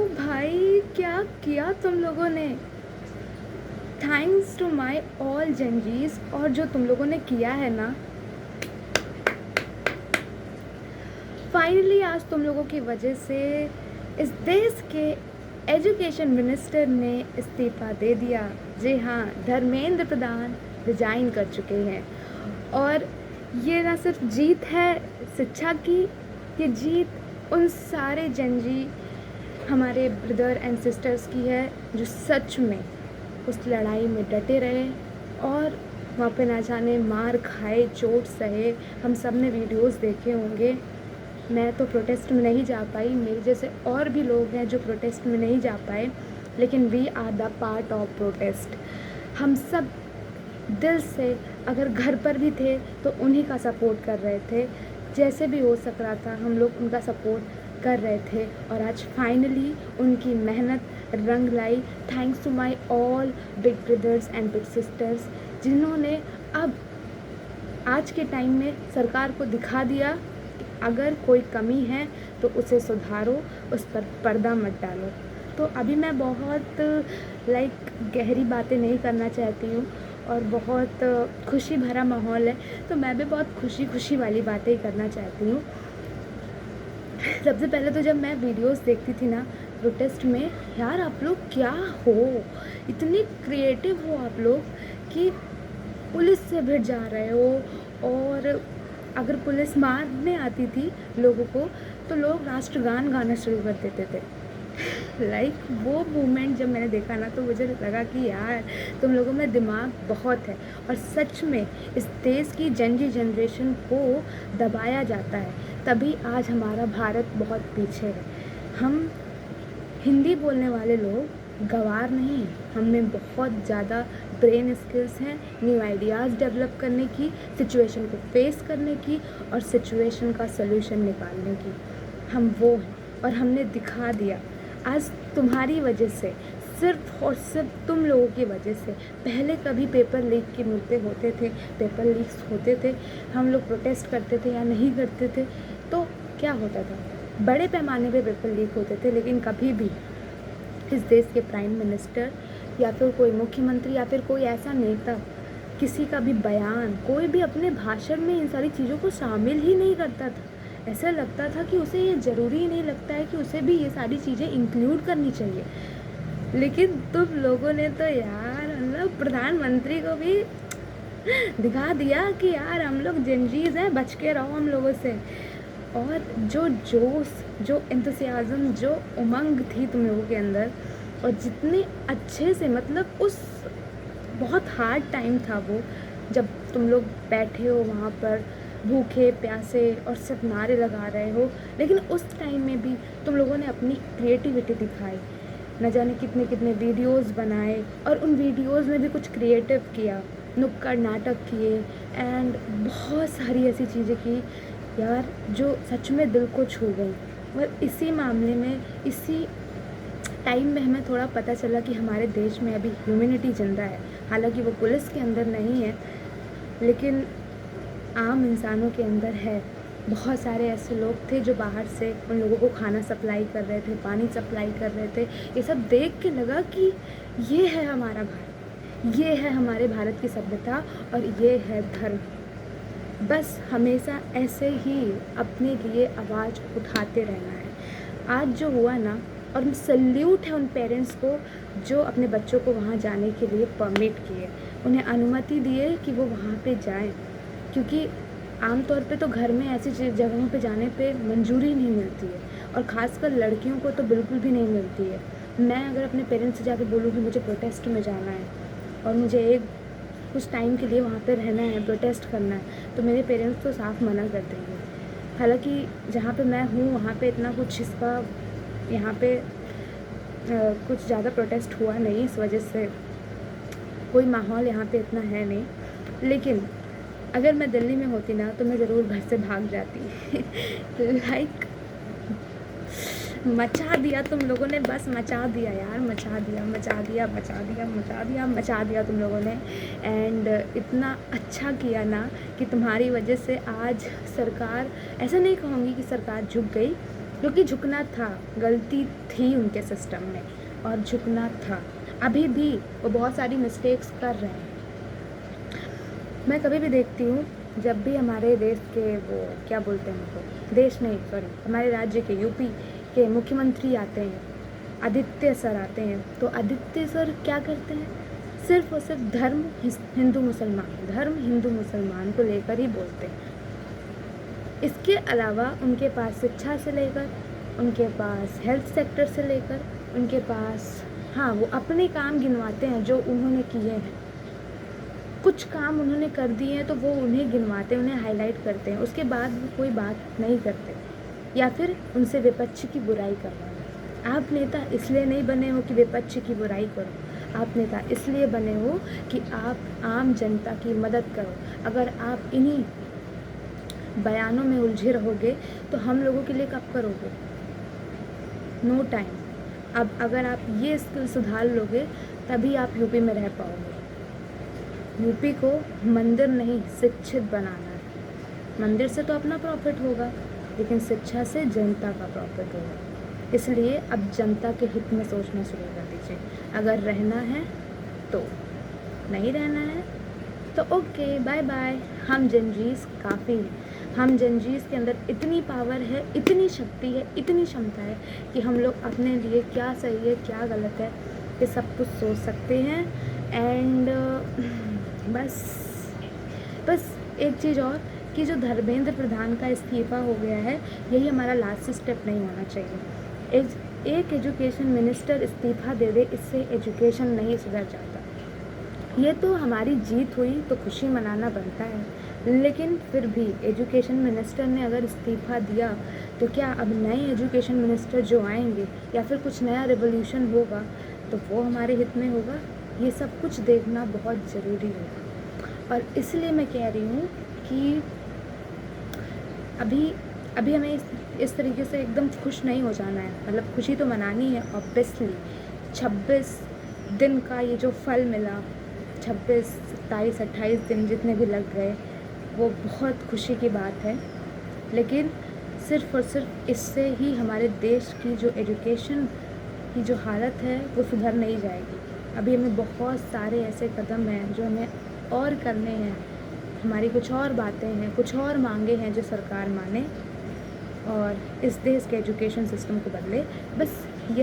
भाई क्या किया तुम लोगों ने। थैंक्स टू माई ऑल जनजीज। और जो तुम लोगों ने किया है ना, फाइनली आज तुम लोगों की वजह से इस देश के एजुकेशन मिनिस्टर ने इस्तीफ़ा दे दिया। जी हाँ, धर्मेंद्र प्रधान रिजाइन कर चुके हैं। और ये ना सिर्फ जीत है शिक्षा की, ये जीत उन सारे जनजी हमारे ब्रदर एंड सिस्टर्स की है जो सच में उस लड़ाई में डटे रहे और वहाँ पे ना जाने मार खाए, चोट सहे। हम सब ने वीडियोस देखे होंगे। मैं तो प्रोटेस्ट में नहीं जा पाई, मेरे जैसे और भी लोग हैं जो प्रोटेस्ट में नहीं जा पाए, लेकिन we are the part of protest. हम सब दिल से अगर घर पर भी थे तो उन्हीं का सपोर्ट कर रहे थे। जैसे भी हो सक रहा था हम लोग उनका सपोर्ट कर रहे थे और आज फाइनली उनकी मेहनत रंग लाई। Thanks to my all big brothers and big sisters, जिन्होंने अब आज के टाइम में सरकार को दिखा दिया कि अगर कोई कमी है तो उसे सुधारो, उस पर पर्दा मत डालो। तो अभी मैं बहुत गहरी बातें नहीं करना चाहती हूँ और बहुत खुशी भरा माहौल है, तो मैं भी बहुत खुशी वाली बातें ही करना चाहती हूँ। सबसे पहले तो जब मैं वीडियोस देखती थी ना प्रोटेस्ट में, यार आप लोग क्या हो, इतने क्रिएटिव हो आप लोग कि पुलिस से भिड़ जा रहे हो। और अगर पुलिस मारने आती थी लोगों को तो लोग राष्ट्रगान गाना शुरू कर देते थे। वो मूवमेंट जब मैंने देखा ना तो मुझे लगा कि यार तुम लोगों में दिमाग बहुत है और सच में इस देश की जनजी जनरेशन को दबाया जाता है, तभी आज हमारा भारत बहुत पीछे है। हम हिंदी बोलने वाले लोग गंवार नहीं हैं, हमें बहुत ज़्यादा ब्रेन स्किल्स हैं न्यू आइडियाज़ डेवलप करने की, सिचुएशन को फेस करने की और सिचुएशन का सलूशन निकालने की। हम वो हैं और हमने दिखा दिया। आज तुम्हारी वजह से, सिर्फ और सिर्फ तुम लोगों की वजह से, पहले कभी पेपर लीक के मुद्दे होते थे, पेपर लीक्स होते थे, हम लोग प्रोटेस्ट करते थे या नहीं करते थे तो क्या होता था, बड़े पैमाने पे पेपर लीक होते थे, लेकिन कभी भी इस देश के प्राइम मिनिस्टर या फिर कोई मुख्यमंत्री या फिर कोई ऐसा नेता किसी का भी बयान, कोई भी अपने भाषण में इन सारी चीज़ों को शामिल ही नहीं करता था। ऐसा लगता था कि उसे ये ज़रूरी ही नहीं लगता है कि उसे भी ये सारी चीज़ें इंक्लूड करनी चाहिए। लेकिन तुम लोगों ने तो यार मतलब प्रधानमंत्री को भी दिखा दिया कि यार हम लोग जनजीज हैं, बच के रहो हम लोगों से। और जो जोश, जो एंथुसियाज़म, जो उमंग थी तुम लोगों के अंदर, और जितने अच्छे से मतलब उस बहुत हार्ड टाइम था वो, जब तुम लोग बैठे हो वहाँ पर भूखे प्यासे और सिर्फ नारे लगा रहे हो, लेकिन उस टाइम में भी तुम लोगों ने अपनी क्रिएटिविटी दिखाई। न जाने कितने कितने वीडियोस बनाए और उन वीडियोस में भी कुछ क्रिएटिव किया, नुक्कड़ नाटक किए एंड बहुत सारी ऐसी चीज़ें की यार जो सच में दिल को छू गई। और इसी मामले में, इसी टाइम में हमें थोड़ा पता चला कि हमारे देश में अभी ह्यूमैनिटी ज़िंदा है। हालांकि वो पुलिस के अंदर नहीं है, लेकिन आम इंसानों के अंदर है। बहुत सारे ऐसे लोग थे जो बाहर से उन लोगों को खाना सप्लाई कर रहे थे, पानी सप्लाई कर रहे थे। ये सब देख के लगा कि ये है हमारा भारत, ये है हमारे भारत की सभ्यता और ये है धर्म। बस हमेशा ऐसे ही अपने लिए आवाज़ उठाते रहना है। आज जो हुआ ना, और सल्यूट है उन पेरेंट्स को जो अपने बच्चों को वहाँ जाने के लिए परमिट किए, उन्हें अनुमति दिए कि वो वहाँ पे जाएं, क्योंकि आमतौर पे तो घर में ऐसी जगहों पे जाने पे मंजूरी नहीं मिलती है और ख़ासकर लड़कियों को तो बिल्कुल भी नहीं मिलती है। मैं अगर अपने पेरेंट्स से जाके बोलूँ कि मुझे प्रोटेस्ट में जाना है और मुझे कुछ टाइम के लिए वहाँ पे रहना है, प्रोटेस्ट करना है, तो मेरे पेरेंट्स तो साफ मना कर देंगे। हालांकि जहाँ पे मैं हूँ वहाँ पे इतना कुछ इसका यहाँ पे कुछ ज़्यादा प्रोटेस्ट हुआ नहीं, इस वजह से कोई माहौल यहाँ पे इतना है नहीं। लेकिन अगर मैं दिल्ली में होती ना तो मैं ज़रूर घर से भाग जाती। मचा दिया तुम लोगों ने, बस मचा दिया यार, मचा दिया तुम लोगों ने। एंड इतना अच्छा किया ना कि तुम्हारी वजह से आज सरकार, ऐसा नहीं कहूँगी कि सरकार झुक गई, क्योंकि झुकना था, गलती थी उनके सिस्टम में और झुकना था। अभी भी वो बहुत सारी मिस्टेक्स कर रहे हैं। मैं कभी भी देखती हूँ, जब भी हमारे देश के वो क्या बोलते हैं उनको, देश नहीं सॉरी, हमारे राज्य के यूपी के मुख्यमंत्री आते हैं, आदित्य सर आते हैं, तो आदित्य सर क्या करते हैं, सिर्फ और सिर्फ धर्म हिंदू मुसलमान को लेकर ही बोलते हैं। इसके अलावा उनके पास शिक्षा से लेकर, उनके पास हेल्थ सेक्टर से लेकर, उनके पास हाँ वो अपने काम गिनवाते हैं जो उन्होंने किए हैं। कुछ काम उन्होंने कर दिए हैं तो वो उन्हें गिनवाते हैं, उन्हें हाईलाइट करते हैं, उसके बाद वो कोई बात नहीं करते या फिर उनसे विपक्ष की बुराई करवाना। आप नेता इसलिए नहीं बने हो कि विपक्ष की बुराई करो, आप नेता इसलिए बने हो कि आप आम जनता की मदद करो। अगर आप इन्हीं बयानों में उलझे रहोगे तो हम लोगों के लिए कब करोगे? No time. अब अगर आप ये स्किल सुधार लोगे तभी आप यूपी में रह पाओगे। यूपी को मंदिर नहीं शिक्षित बनाना है। मंदिर से तो अपना प्रॉफिट होगा, लेकिन शिक्षा से जनता का प्रॉफिट होगा। इसलिए अब जनता के हित में सोचना शुरू कर दीजिए। अगर रहना है तो, नहीं रहना है तो ओके बाय बाय। हम जनजीस काफ़ी हैं। हम जनजीस के अंदर इतनी पावर है, इतनी शक्ति है, इतनी क्षमता है कि हम लोग अपने लिए क्या सही है क्या गलत है ये सब कुछ सोच सकते हैं। एंड बस एक चीज़ और कि जो धर्मेंद्र प्रधान का इस्तीफ़ा हो गया है, यही हमारा लास्ट स्टेप नहीं होना चाहिए। एक एजुकेशन मिनिस्टर इस्तीफ़ा दे दे, इससे एजुकेशन नहीं सुधर जाता। ये तो हमारी जीत हुई तो खुशी मनाना बनता है, लेकिन फिर भी एजुकेशन मिनिस्टर ने अगर इस्तीफ़ा दिया तो क्या अब नए एजुकेशन मिनिस्टर जो आएंगे या फिर कुछ नया रिवोल्यूशन होगा तो वो हमारे हित में होगा? ये सब कुछ देखना बहुत ज़रूरी है। और इसलिए मैं कह रही हूँ कि अभी हमें इस तरीके से एकदम खुश नहीं हो जाना है। मतलब खुशी तो मनानी है ऑब्वियसली। 26 दिन का ये जो फल मिला, 26, 27, 28 दिन जितने भी लग गए, वो बहुत खुशी की बात है। लेकिन सिर्फ़ और सिर्फ इससे ही हमारे देश की जो एजुकेशन की जो हालत है वो सुधर नहीं जाएगी। अभी हमें बहुत सारे ऐसे कदम हैं जो हमें और करने हैं। हमारी कुछ और बातें हैं, कुछ और मांगे हैं जो सरकार माने और इस देश के एजुकेशन सिस्टम को बदले। बस